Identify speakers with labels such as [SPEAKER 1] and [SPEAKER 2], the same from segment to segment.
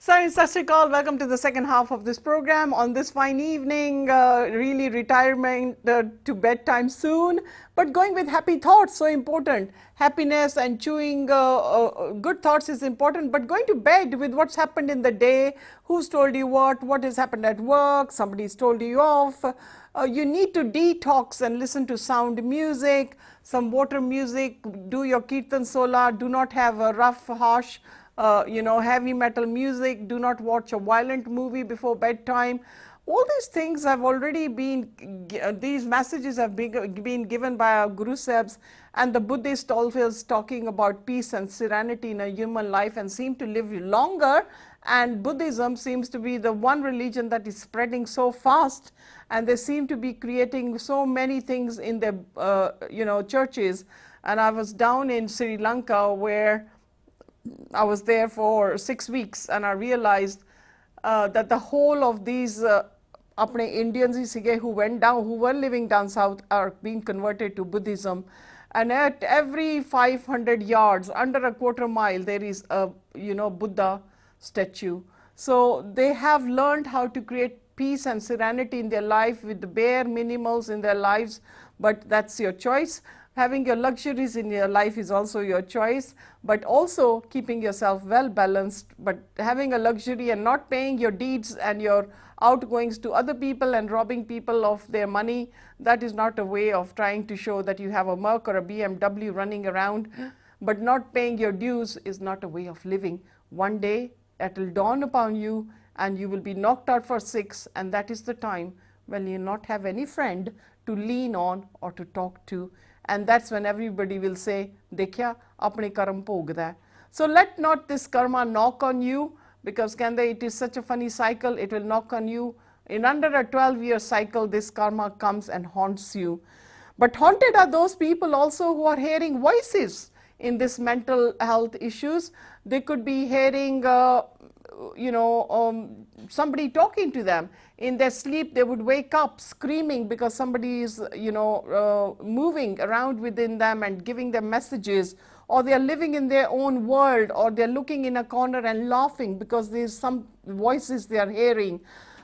[SPEAKER 1] Sorry, Sat Sri Akal. Welcome to the second half of this program on this fine evening. Really retirement to bedtime soon, but going with happy thoughts, so important. Happiness and chewing good thoughts is important, but going to bed with what's happened in the day, who's told you what has happened at work, somebody's told you off. You need to detox and listen to sound music, some water music, do your kirtan sola, do not have a rough, harsh heavy metal music, do not watch a violent movie before bedtime. All these things have already been, these messages have been given by our Guru Sahibs, and the Buddhist always talking about peace and serenity in a human life and seem to live longer. And Buddhism seems to be the one religion that is spreading so fast, and they seem to be creating so many things in their churches. And I was down in Sri Lanka where I was there for 6 weeks, and I realized that the whole of these apne Indians who went down, who were living down south, are being converted to Buddhism. And at every 500 yards, under a quarter mile, there is a Buddha statue. So they have learned how to create peace and serenity in their life with the bare minimals in their lives, but that's your choice. Having your luxuries in your life is also your choice, but also keeping yourself well balanced. But having a luxury and not paying your deeds and your outgoings to other people and robbing people of their money, that is not a way of trying to show that you have a Merc or a BMW running around. But not paying your dues is not a way of living. One day it will dawn upon you and you will be knocked out for 6, and that is the time when you not have any friend to lean on or to talk to. And that's when everybody will say, Dekhya, apne karm bhogda hai. So let not this karma knock on you, because it is such a funny cycle, it will knock on you. In under a 12-year cycle, this karma comes and haunts you. But haunted are those people also who are hearing voices in this mental health issues. They could be hearing somebody talking to them. In their sleep, they would wake up screaming because somebody is, moving around within them and giving them messages, or they are living in their own world, or they're looking in a corner and laughing because there's some voices they are hearing.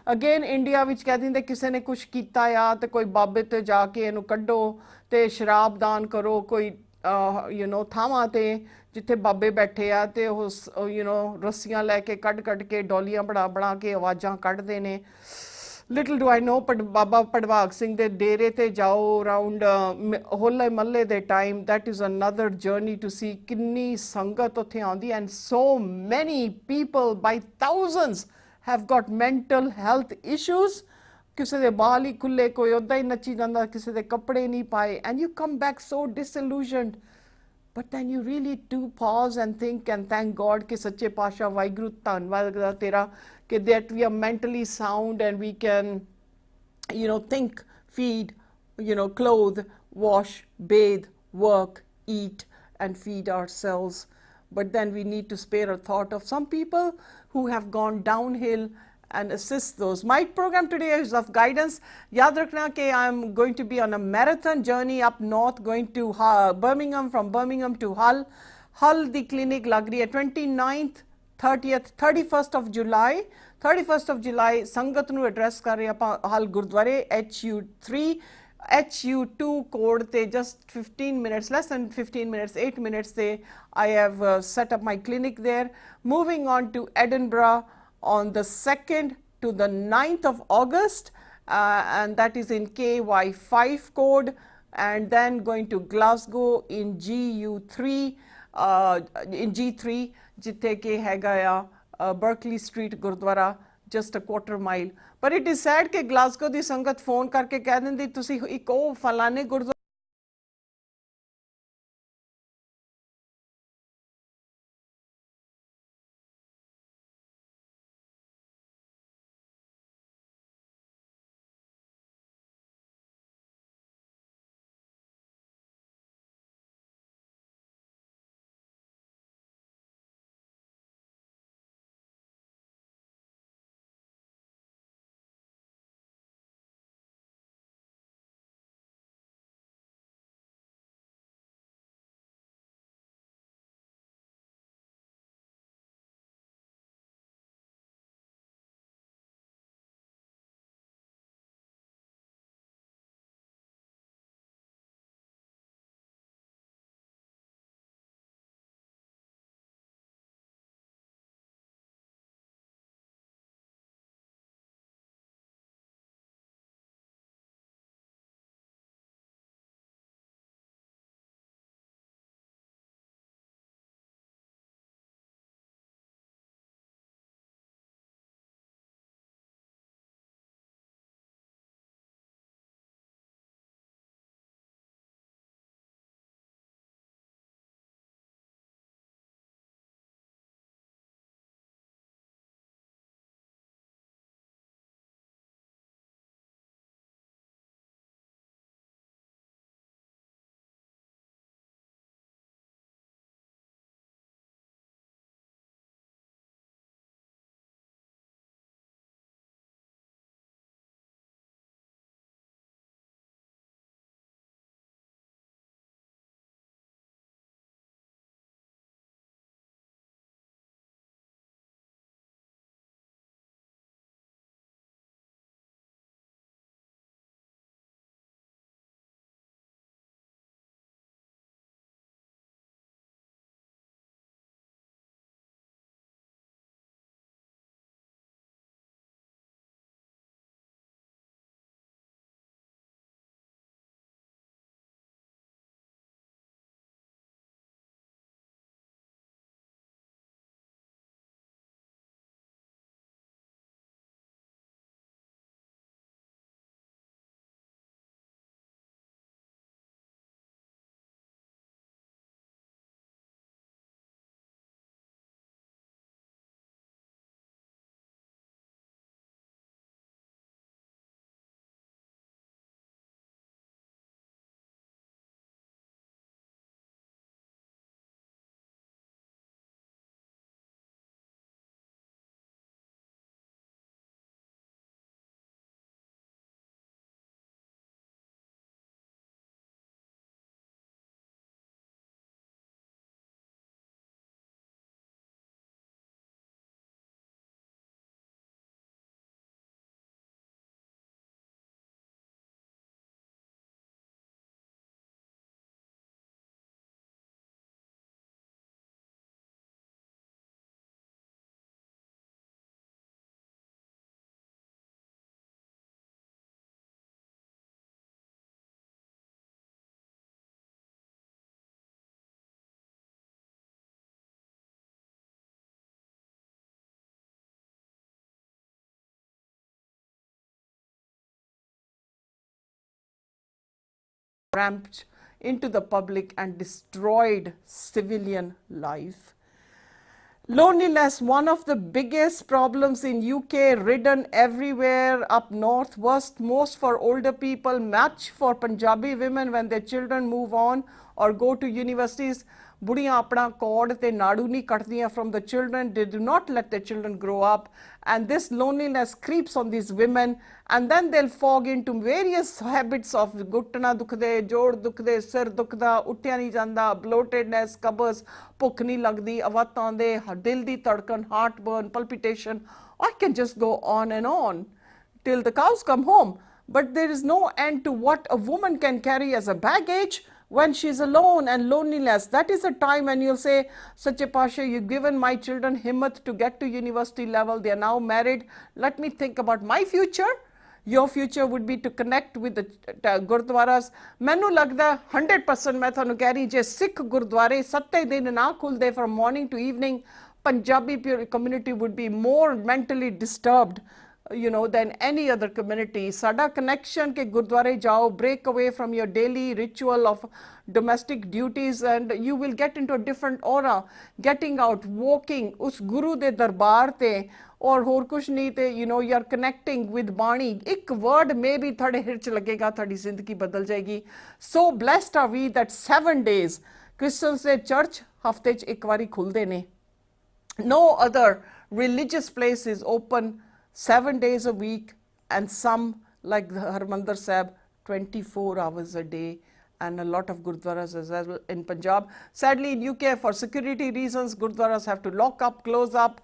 [SPEAKER 1] Again, India ਵਿੱਚ ਕਹਿ ਦਿੰਦੇ ਕਿਸੇ ਨੇ ਕੁਛ ਕੀਤਾ ਆ ਤੇ ਕੋਈ ਬਾਬੇ ਤੇ ਜਾ ਕੇ ਇਹਨੂੰ ਕੱਢੋ ਤੇ ਸ਼ਰਾਬ ਦਾਨ ਕਰੋ, ਕੋਈ ਥਾਵਾਂ ਤੇ ਜਿੱਥੇ ਬਾਬੇ ਬੈਠੇ ਆ ਤੇ ਉਹ ਰੱਸੀਆਂ ਲੈ ਕੇ ਕੱਢ ਕੇ ਡੋਲੀਆਂ ਬਣਾ ਕੇ ਆਵਾਜ਼ਾਂ ਕੱਢਦੇ ਨੇ. Little do I know, but Baba Padwag Singh de Dere te jao around Holle Malle de time. That is another journey to see kinni sangat uthe aandi, and so many people by thousands have got mental health issues. ਕਿਸੇ ਦੇ ਬਾਲ ਹੀ ਖੁੱਲੇ, ਕੋਈ ਉੱਦਾਂ ਹੀ ਨੱਚੀ ਜਾਂਦਾ, ਕਿਸੇ ਦੇ ਕੱਪੜੇ ਨਹੀਂ ਪਾਏ, and you come back so disillusioned. But then you really do pause and think and thank God कि सच्चे पातशाह वाहिगुरु धन्नवाद तेरा कि that we are mentally sound and we can think, feed, clothe, wash, bathe, work, eat and feed ourselves. But then we need to spare a thought of some people who have gone downhill and assist those. My program today is of guidance. Yaad rakhna ke I am going to be on a marathon journey up north, going to Birmingham, from Birmingham to Hull. Hull the clinic lag rahi hai 29th, 30th, 31st of July. 31st of July sangat nu address kar rahe ਆਪਾਂ Hull Gurdware HU3. HU2 code te just 15 minutes, less than 15 minutes, 8 minutes te I have set up my clinic there. Moving on to Edinburgh on the 2nd to the 9th of August, and that is in KY5 code, and then going to Glasgow in GU3, in G3, jithe ke hega ya Berkeley Street Gurdwara, just a quarter mile. But it is sad ke Glasgow di sangat phone karke keh dindi tusi ek oh falane Gurdwara ramped into the public and destroyed civilian life. Loneliness, one of the biggest problems in UK, ridden everywhere up north, most for older people, much for Punjabi women when their children move on or go to universities. Budiyan apna cord te nadu nahi katdiyan from the children. They do not let their children grow up, and this loneliness creeps on these women, and then they'll fall into various habits of gutna dukhde, jod dukhde, sir dukhda, uttya nahi janda, bloatedness, covers, ਭੁੱਖ ਨਹੀਂ ਲੱਗਦੀ, ਅਵਤ ਆਉਂਦੇ, ਦਿਲ ਦੀ ਧੜਕਨ, heartburn, palpitation. I can just go on and on till the cows come home. But there is no end to what a woman can carry as a baggage when she's alone, and loneliness. That is a time when you'll say, Sache Pasha, you've given my children himmat to get to university level. They are now married. Let me think about my future. Your future would be to connect with the Gurdwaras. Mainu lagda 100% मैं थानू कह रही जे Sikh Gurdware 7 दिन ना खुलदे from morning to evening, Punjabi community would be more mentally disturbed, than any other community. Sada connection ke Gurdware jao, break away from your daily ritual of domestic duties, and you will get into a different aura. Getting out, walking, us Guru de darbar te, or ਹੋਰ ਕੁਛ ਨਹੀਂ ਤੇ you are connecting with ਬਾਣੀ, ਇੱਕ word may be ਤੁਹਾਡੇ ਹਿਰਚ ਲੱਗੇਗਾ, ਤੁਹਾਡੀ ਜ਼ਿੰਦਗੀ ਬਦਲ ਜਾਏਗੀ. So blessed are we that 7 days Christians ਦੇ ਚਰਚ ਹਫਤੇ 'ਚ ਇੱਕ ਵਾਰੀ ਖੁੱਲਦੇ ਨੇ. No other religious place is open 7 days a week, and some like the Harmandir Sahib 24 hours a day, and a lot of Gurdwaras as well in Punjab. Sadly in UK, for security reasons, Gurdwaras have to lock up, close up,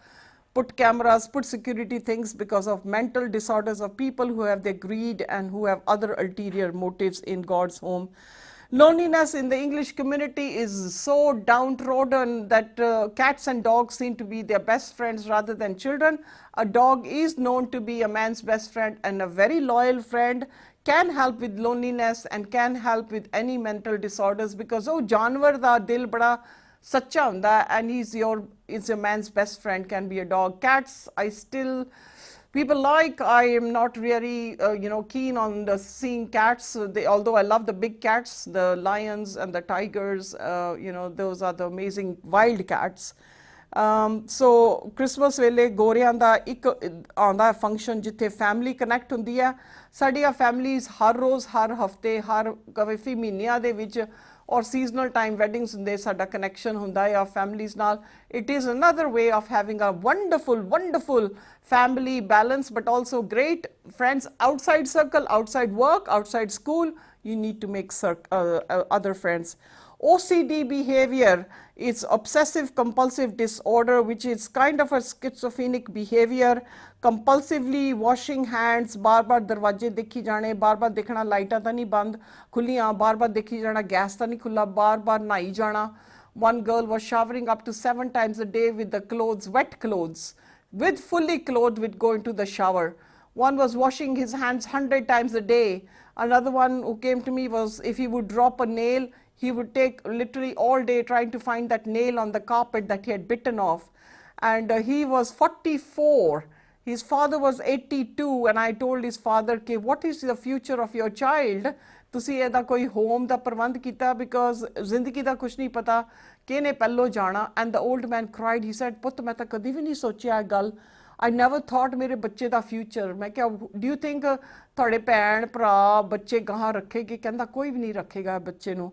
[SPEAKER 1] put cameras, put security things because of mental disorders of people who have their greed and who have other ulterior motives in God's home. Loneliness in the English community is so downtrodden that cats and dogs seem to be their best friends rather than children. A dog is known to be a man's best friend, and a very loyal friend can help with loneliness and can help with any mental disorders, because oh janwar da dil bada sacha hunda, and is your man's best friend, can be a dog. Cats, people like, I am not really keen on seeing cats. Although I love the big cats, the lions and the tigers, those are the amazing wild cats. So Christmas ਵੇਲੇ ਗੋਰਿਆਂ ਦਾ ਇੱਕ ਆਉਂਦਾ function ਜਿੱਥੇ family connect ਹੁੰਦੀ ਹੈ. ਸਾਡੀਆਂ families ਹਰ ਰੋਜ਼, ਹਰ ਹਫਤੇ, ਹਰ ਕਾਫੀ ਮਹੀਨਿਆਂ ਦੇ ਵਿੱਚ or seasonal time weddings ਹੁੰਦੇ, ਸਾਡਾ connection ਹੁੰਦਾ ਹੈ families ਨਾਲ. It is another way of having a wonderful family balance, but also great friends outside circle, outside work, outside school. You need to make other friends. OCD behavior is obsessive compulsive disorder, which is kind of a schizophrenic behavior. Compulsively washing hands, बार बार दरवाजे देखी जाने, बार बार देखना लाइटा तो नहीं बंद खुलियां, बार बार देखी जाना गैस तो नहीं खुला, बार बार नहाई जाना. One girl was showering up to 7 times a day with the clothes, wet clothes, with fully clothed, would go into the shower. One was washing his hands 100 times a day. Another one who came to me was, if he would drop a nail, he would take literally all day trying to find that nail on the carpet that he had bitten off. And he was 44. His father was 82, and I told his father, what is the future of your child? ਤੁਸੀਂ ਇਹਦਾ ਕੋਈ home ਦਾ ਪ੍ਰਬੰਧ ਕੀਤਾ, because ਜ਼ਿੰਦਗੀ ਦਾ ਕੁਝ ਨਹੀਂ ਪਤਾ ਕਿਹਨੇ ਪਹਿਲੋਂ ਜਾਣਾ. And the old man cried. He said, ਪੁੱਤ ਮੈਂ ਤਾਂ ਕਦੀ ਵੀ ਨਹੀਂ ਸੋਚਿਆ ਇਹ ਗੱਲ. I never thought ਮੇਰੇ ਬੱਚੇ ਦਾ future. ਮੈਂ ਕਿਹਾ, do you think ਤੁਹਾਡੇ ਭੈਣ ਭਰਾ ਬੱਚੇ ਗਾਹਾਂ ਰੱਖੇਗੇ? ਕਹਿੰਦਾ ਕੋਈ ਵੀ ਨਹੀਂ ਰੱਖੇਗਾ ਬੱਚੇ ਨੂੰ.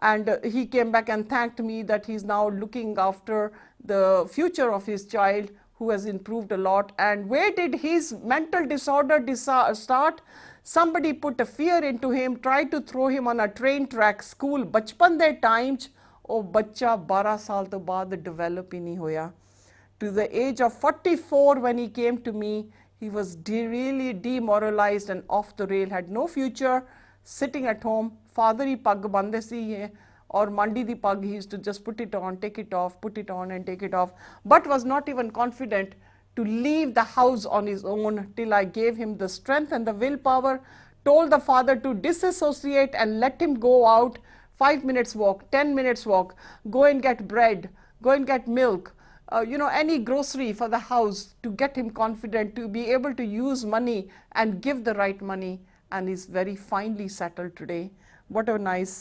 [SPEAKER 1] And he came back and thanked me that he's now looking after the future of his child, who has improved a lot. And where did his mental disorder start? Somebody put a fear into him, tried to throw him on a train track. School bachpan de time ch oh bachcha 12 saal to baad develop hi nahi hoya. To the age of 44, when he came to me, he was really demoralized and off the rail, had no future, sitting at home. Father hi pag bande si hai, or mandi di pag, he used to just put it on, take it off, put it on and take it off, but was not even confident to leave the house on his own till I gave him the strength and the willpower, told the father to disassociate and let him go out, 5 minutes walk, 10 minutes walk, go and get bread, go and get milk, any grocery for the house, to get him confident to be able to use money and give the right money. And is very finely settled today. what a nice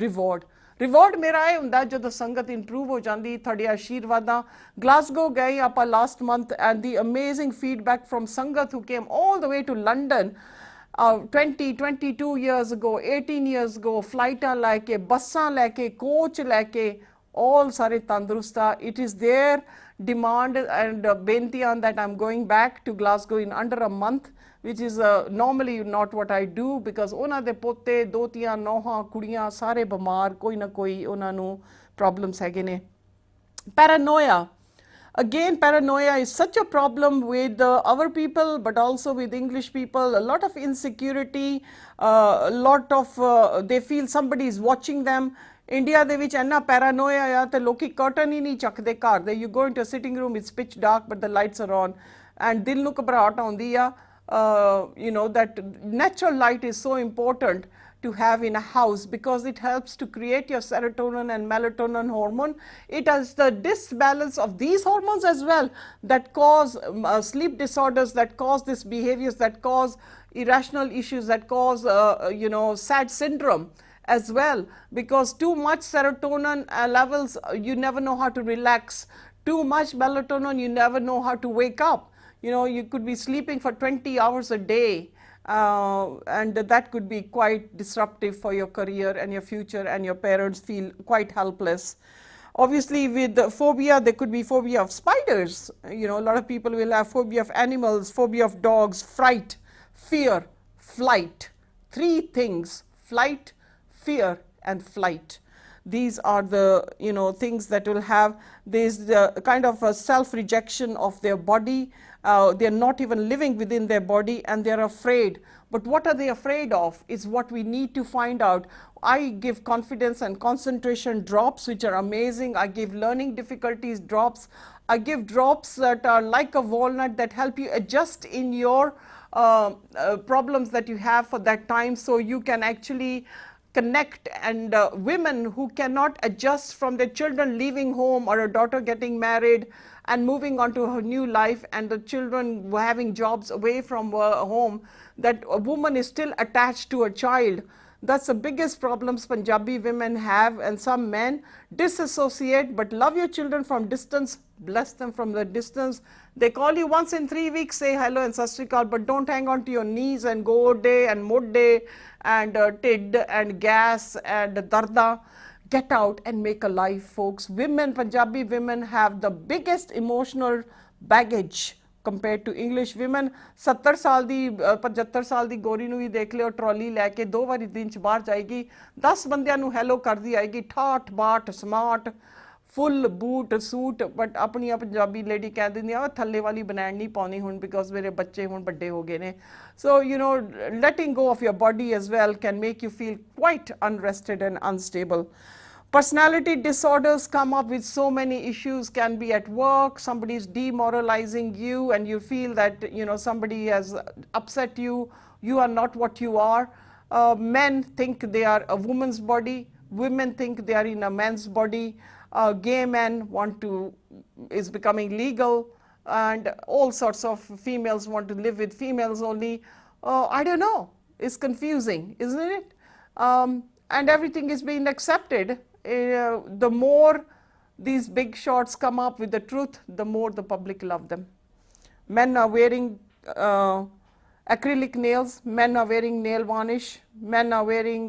[SPEAKER 1] reward. Reward ਮੇਰਾ ਇਹ ਹੁੰਦਾ ਜਦੋਂ ਸੰਗਤ improve ਹੋ ਜਾਂਦੀ, ਤੁਹਾਡੇ ਆਸ਼ੀਰਵਾਦਾਂ। Glasgow ਗਏ ਆਪਾਂ last month and the amazing feedback from ਸੰਗਤ who came all the way to London 20 22 years ago, 18 years ago, ਫਲਾਈਟਾਂ ਲੈ ਕੇ, ਬੱਸਾਂ ਲੈ ਕੇ, ਕੋਚ ਲੈ ਕੇ, all ਸਾਰੇ ਤੰਦਰੁਸਤ ਆ। It is their demand and ਬੇਨਤੀਆਂ that I'm going back to Glasgow in under a month, which is normally not what I do, because ਉਹਨਾਂ ਦੇ ਪੋਤੇ, ਦੋਤੀਆਂ, ਨੌਹਾਂ, ਕੁੜੀਆਂ ਸਾਰੇ ਬਿਮਾਰ, ਕੋਈ ਨਾ ਕੋਈ ਉਹਨਾਂ ਨੂੰ problems ਹੈਗੇ ਨੇ। Paranoia. Again, paranoia is such a problem with our people, but also with English people. A lot of insecurity, a lot of they feel somebody is watching them. India ਦੇ ਵਿੱਚ ਇੰਨਾ paranoia ਆ ਤੇ ਲੋਕੀ curtain ਹੀ ਨਹੀਂ ਚੱਕਦੇ ਘਰ ਦੇ। You go into a sitting room, it's pitch dark, but the lights are on, and ਦਿਲ ਨੂੰ ਘਬਰਾਹਟ ਆਉਂਦੀ ਆ। You know that natural light is so important to have in a house, because it helps to create your serotonin and melatonin hormone. It has the disbalance of these hormones as well that cause sleep disorders, that cause these behaviors, that cause irrational issues, that cause you know, sad syndrome as well, because too much serotonin levels, you never know how to relax. Too much melatonin, you never know how to wake up. You know, you could be sleeping for 20 hours a day, and that could be quite disruptive for your career and your future, and your parents feel quite helpless. Obviously, with the phobia, there could be phobia of spiders. You know, a lot of people will have phobia of animals, phobia of dogs, fright, fear, flight. Three things: flight, fear, and flight. These are the, you know, things that will have this kind of a self-rejection of their body. They are not even living within their body, and they are afraid. But what are they afraid of is what we need to find out. I give confidence and concentration drops, which are amazing. I give learning difficulties drops. I give drops that are like a walnut that help you adjust in your problems that you have for that time, so you can actually connect. And women who cannot adjust from their children leaving home, or a daughter getting married and moving on to her new life, and the children having jobs away from home, that a woman is still attached to a child. That's the biggest problems Punjabi women have, and some men disassociate, but love your children from distance, bless them from the distance. They call you once in 3 weeks, say hello and sat sri akal, but don't hang on to your knees and go day and mud day and tid and gas and darda. Get out and make a life, folks. Women, Punjabi women, have the biggest emotional baggage compared to English women. 70 ਸਾਲ ਦੀ 75 ਸਾਲ ਦੀ ਗੋਰੀ ਨੂੰ ਵੀ ਦੇਖ ਲਿਓ, trolley ਲੈ ਕੇ 2 ਵਾਰੀ ਦਿਨ ਚ ਬਾਹਰ ਜਾਏਗੀ, 10 ਬੰਦਿਆਂ ਨੂੰ ਹੈਲੋ ਕਰਦੀ ਆਏਗੀ, ਠਾਠ ਬਾਠ smart, full boot suit, but ਆਪਣੀਆਂ ਪੰਜਾਬੀ ਲੇਡੀ ਕਹਿ ਦਿੰਦੀਆਂ ਉਹ ਥੱਲੇ ਵਾਲੀ ਬਨੈਣ ਨਹੀਂ ਪਾਉਣੀ ਹੁਣ, ਬਿਕੋਜ਼ ਮੇਰੇ ਬੱਚੇ ਹੁਣ ਵੱਡੇ ਹੋ ਗਏ ਨੇ। So, you know, letting go of your body as well can make you feel quite unrested and unstable. Personality disorders come up with so many issues, can be at work, somebody is demoralizing you and you feel that, you know, somebody has upset you, you are not what you are. Men think they are a woman's body, women think they are in a man's body, gay men is becoming legal, and all sorts of females want to live with females only. I don't know, it's confusing, isn't it? And everything is being accepted. The more these big shots come up with the truth, the more the public love them. Men are wearing acrylic nails, men are wearing nail varnish, men are wearing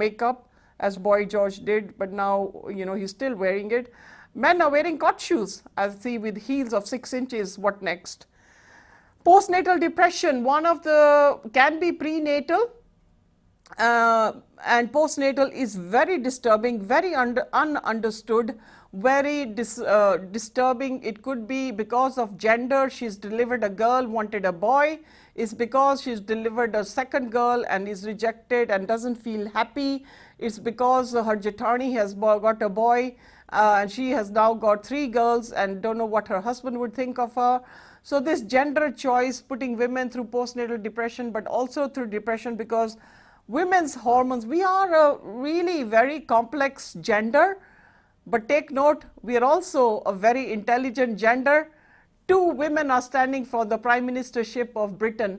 [SPEAKER 1] makeup, as Boy George did, but now, you know, he's still wearing it. Men are wearing cot shoes, I see, with heels of 6 inches. What next? Postnatal depression, one of the, can be prenatal, and postnatal is very disturbing, very ununderstood, very disturbing. It could be because of gender. She's delivered a girl, wanted a boy. It's because she's delivered a second girl and is rejected and doesn't feel happy. It's because her Jatani has got a boy and she has now got 3 girls and don't know what her husband would think of her. So this gender choice putting women through postnatal depression, but also through depression because women's hormones, we are a really very complex gender, but take note, we are also a very intelligent gender. 2 women are standing for the Prime Ministership of Britain.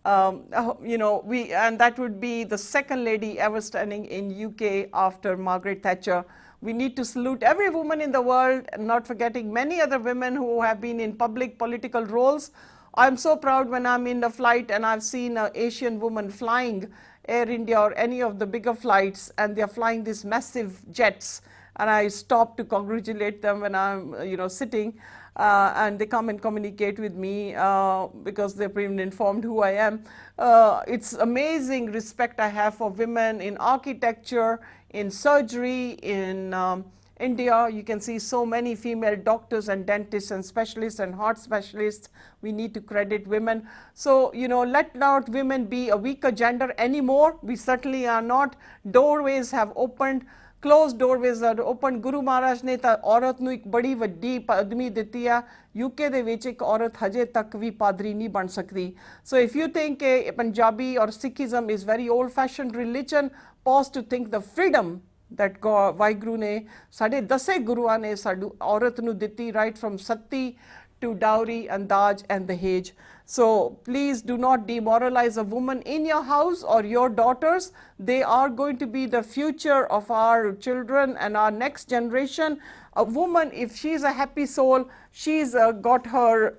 [SPEAKER 1] and that would be the second lady ever standing in UK after Margaret Thatcher. We need to salute every woman in the world, and not forgetting many other women who have been in public political roles. I'm so proud when I'm in a flight and I've seen an Asian woman flying Air India or any of the bigger flights, and they're flying these massive jets, and I stop to congratulate them when I'm sitting. And they come and communicate with me because they've been informed who I am. It's amazing respect I have for women in architecture, in surgery, in India. You can see so many female doctors and dentists and specialists and heart specialists. We need to credit women. So, let not women be a weaker gender anymore. We certainly are not. Doorways have opened. Closed doorways are open. Guru Maharaj ने ਤਾਂ औरत ਨੂੰ ਇੱਕ ਬੜੀ ਵੱਡੀ ਪਦਵੀ ਦਿੱਤੀ ਆ UK ਦੇ ਵਿੱਚ ਇੱਕ ਔਰਤ ਹਜੇ ਤੱਕ ਵੀ ਪਾਦਰੀ ਨਹੀਂ ਬਣ ਸਕਦੀ. So if you think Punjabi or Sikhism is very old fashioned religion, pause to think the freedom that Waheguru ਨੇ ਸਾਡੇ 10 ਗੁਰੂਆਂ ਨੇ ਸਾਡੂ ਔਰਤ ਨੂੰ ਦਿੱਤੀ, right from sati to dowry and daj and dahej. So please do not demoralize a woman in your house or your daughters. They are going to be the future of our children and our next generation. A woman, if she's a happy soul, she's got her,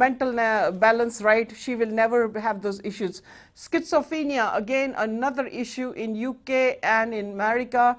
[SPEAKER 1] mental balance right, she will never have those issues. Schizophrenia, again, another issue in UK and in America.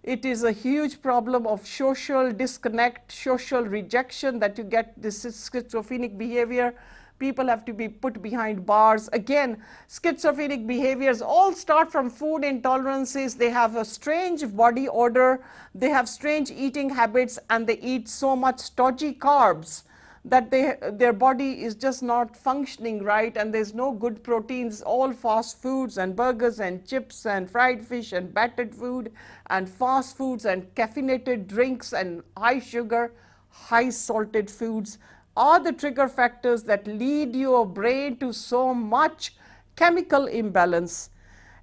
[SPEAKER 1] It is a huge problem of social disconnect, social rejection, that you get this schizophrenic behavior. People have to be put behind bars. Again, schizophrenic behaviors all start from food intolerances. They have a strange body odor, they have strange eating habits, and they eat so much stodgy carbs that their body is just not functioning right, and there's no good proteins, all fast foods and burgers and chips and fried fish and battered food and fast foods and caffeinated drinks and high sugar, high salted foods are the trigger factors that lead your brain to so much chemical imbalance.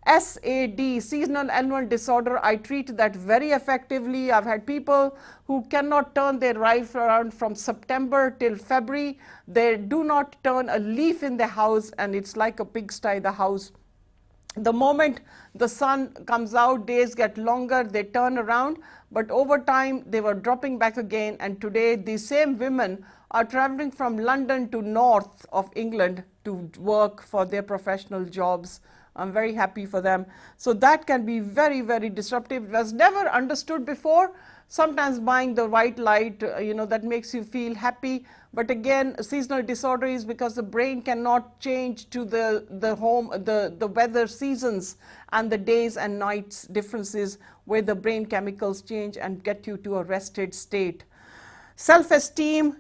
[SPEAKER 1] SAD, seasonal annual disorder, I treat that very effectively. I've had people who cannot turn their life around from September till February. They do not turn a leaf in the house, and it's like a pigsty, the house. The moment the sun comes out, days get longer, they turn around, but over time they were dropping back again, and today these same women are traveling from London to north of England to work for their professional jobs. I'm very happy for them. So that can be very, very disruptive. It was never understood before. Sometimes buying the white light, that makes you feel happy. But again, seasonal disorder is because the brain cannot change to the weather seasons and the days and nights differences, where the brain chemicals change and get you to a rested state. Self-esteem,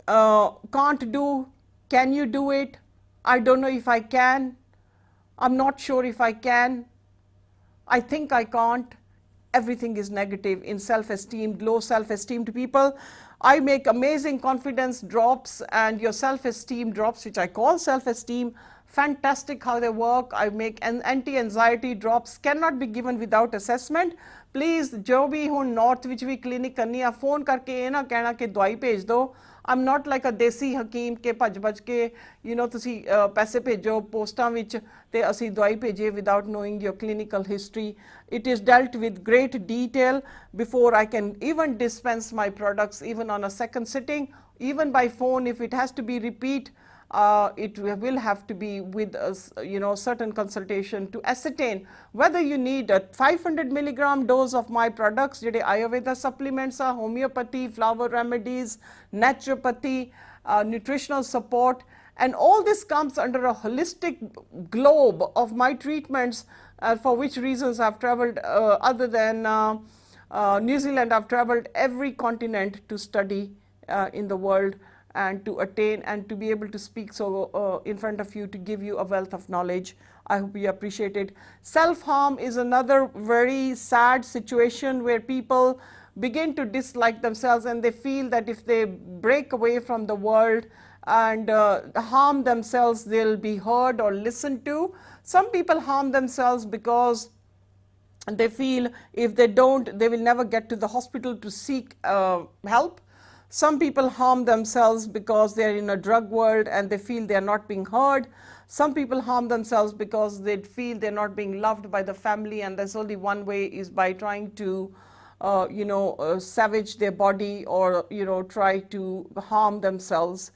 [SPEAKER 1] can't do. Can you do it? I don't know if I can. I'm not sure if I can. I think I can't. Everything is negative in self-esteem, low self-esteemed people. I make amazing confidence drops and your self-esteem drops, which I call self-esteem. Fantastic how they work. I make anti-anxiety drops, cannot be given without assessment. Please, जो भी हो north which भी clinic करनी है, phone करके ये ना कहना कि दवाई भेज दो. I'm not like a देसी हकीम के भज के ਤੁਸੀਂ पैसे भेजो पोस्टां विच ते ਅਸੀਂ दवाई भेजिए without knowing your clinical history. It is dealt with great detail before I can even dispense my products, even on a second sitting, even by phone. If it has to be repeat, it will have to be with a certain consultation to ascertain whether you need a 500 milligram dose of my products, jehde Ayurveda supplements are, homeopathy, flower remedies, naturopathy, nutritional support, and all this comes under a holistic globe of my treatments, for which reasons I've traveled other than New Zealand. I've traveled every continent to study in the world and to attain and to be able to speak so in front of you, to give you a wealth of knowledge. I hope you appreciate it. Self-harm is another very sad situation where people begin to dislike themselves, and they feel that if they break away from the world and harm themselves, they'll be heard or listened to. Some people harm themselves because they feel if they don't, they will never get to the hospital to seek help. Some people harm themselves because they're in a drug world and they feel they're not being heard. Some people harm themselves because they feel they're not being loved by the family, and there's only one way, is by trying to savage their body, or try to harm themselves.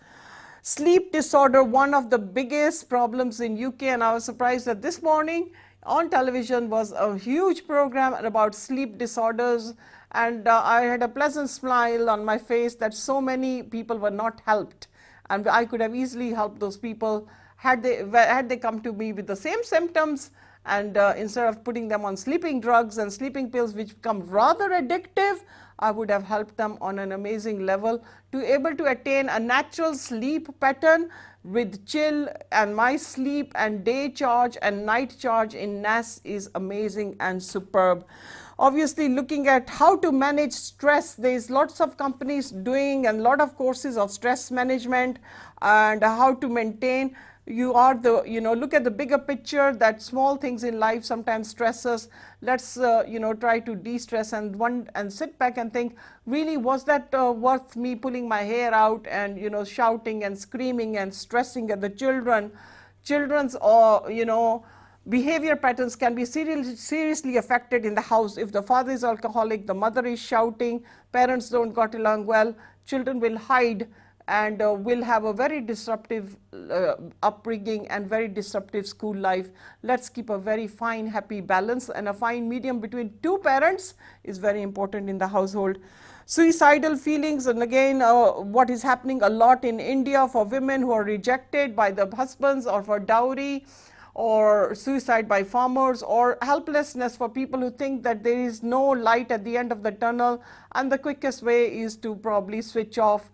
[SPEAKER 1] Sleep disorder, one of the biggest problems in UK, and I was surprised that this morning on television was a huge program about sleep disorders, and I had a pleasant smile on my face that so many people were not helped, and I could have easily helped those people had they come to me with the same symptoms, and instead of putting them on sleeping drugs and sleeping pills, which become rather addictive, I would have helped them on an amazing level to able to attain a natural sleep pattern with chill. And my sleep and day charge and night charge in NAS is amazing and superb. Obviously, looking at how to manage stress, there's lots of companies doing and lot of courses of stress management and how to maintain. You are the, look at the bigger picture, that small things in life sometimes stress us. Let's, try to de-stress and sit back and think, really, was that worth me pulling my hair out and, shouting and screaming and stressing at the children? Children's, behavior patterns can be seriously affected in the house. If the father is alcoholic, the mother is shouting, parents don't got along well, children will hide and will have a very disruptive upbringing and very disruptive school life. Let's keep a very fine, happy balance, and a fine medium between two parents is very important in the household. Suicidal feelings, and again, what is happening a lot in India for women who are rejected by the husbands, or for dowry, or suicide by farmers, or helplessness for people who think that there is no light at the end of the tunnel, and the quickest way is to probably switch off.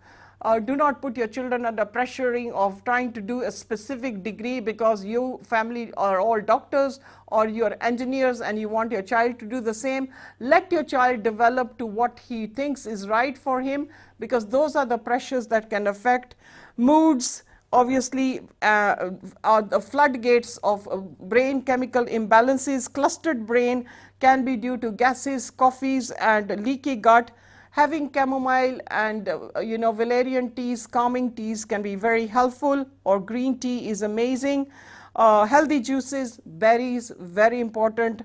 [SPEAKER 1] Do not put your children under pressuring of trying to do a specific degree because you family are all doctors or you're engineers and you want your child to do the same. Let your child develop to what he thinks is right for him, because those are the pressures that can affect moods. Obviously, are the floodgates of brain chemical imbalances. Clustered brain can be due to gases, coffees, and leaky gut. Having chamomile and valerian teas, calming teas can be very helpful, or green tea is amazing. Healthy juices, berries, very important.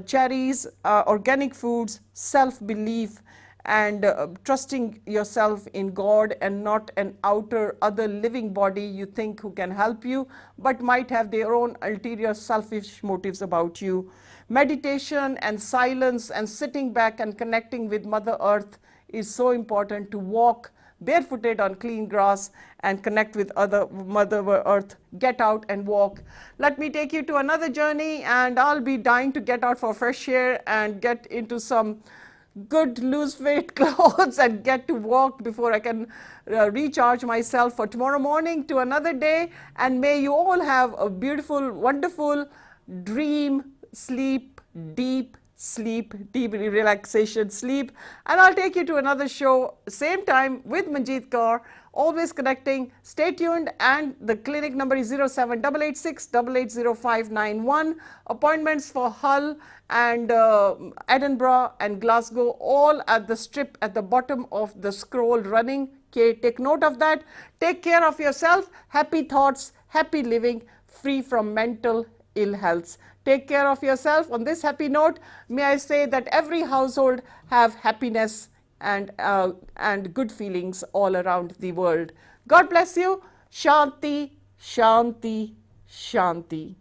[SPEAKER 1] Cherries, organic foods, self-belief, and trusting yourself in God and not an outer other living body you think who can help you, but might have their own ulterior selfish motives about you. Meditation and silence and sitting back and connecting with Mother Earth is so important. To walk barefooted on clean grass and connect with other Mother Earth. Get out and walk. Let me take you to another journey, and I'll be dying to get out for fresh air and get into some good loose weight clothes and get to walk before I can recharge myself for tomorrow morning to another day. And may you all have a beautiful, wonderful dream, sleep, deep relaxation sleep. And I'll take you to another show, same time with Manjeet Kaur, always connecting. Stay tuned, and the clinic number is 07886 880591. Appointments for Hull and Edinburgh and Glasgow, all at the strip at the bottom of the scroll running. Okay, take note of that. Take care of yourself. Happy thoughts, happy living, free from mental ill health. Take care of yourself. On this happy note, may I say that every household have happiness and good feelings all around the world. God bless you. Shanti, Shanti, Shanti.